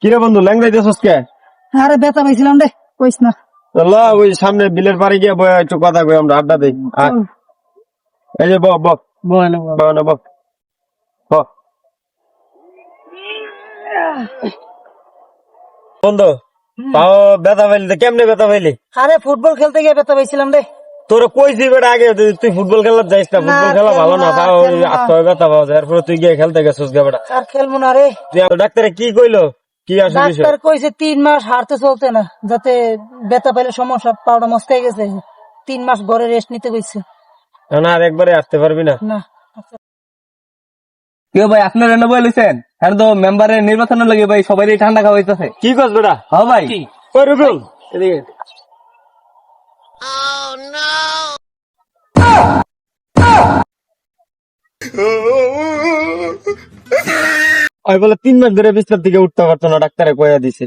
কিরে বন্ধু ল্যাংড়া দিয়েছস কে? আরে ব্যথা পাইছিলাম রে, কইস না। ল ওই সামনে বিলের পাড়ে গিয়ে বয় একটু কথা কই, আমরা আড্ডা দিই। আয়। এই যে বক বক বল বক বক বন্ধু, তাও ব্যথা পাইলি? কেমনে ব্যথা পাইলি? আরে ফুটবল খেলতে গিয়ে ব্যথা পাইছিলাম রে। তোর কইছি বেটা আগে তুই ফুটবল খেলা যাইস না, ফুটবল খেলা ভালো না, তাও খেলবো না। আত্ম ব্যথা পাওয়া যায়, এরপরে তুই গিয়ে খেলতে গেছিস গা বেটা। আর খেলবো না রে। তুই ডাক্তারে কি কইলো, কি আসল বিষয়? ডাক্তার কইছে 3 মাস হাঁটতে চলতে না, যাতে ব্যথা পাইলে সমস্যা, পাউডার মস্কাই গেছে। 3 মাস ঘরে রেস্ট নিতে কইছে। না আর একবারে আসতে পারবি না। না কেউ ভাই আপনার এনে বই লইছেন? হ্যাঁ তো মেম্বারের নির্বাচনের লাগে ভাই সবাই ঠান্ডা খাওয়াইতেছে। কি কস বেটা? হ্যাঁ ভাই কই রুবেল এদিকে। ওই বলে 3 মাস ধরে বিছনার থেকে উঠতে পারতো না, ডাক্তারে কইয়া দিছে।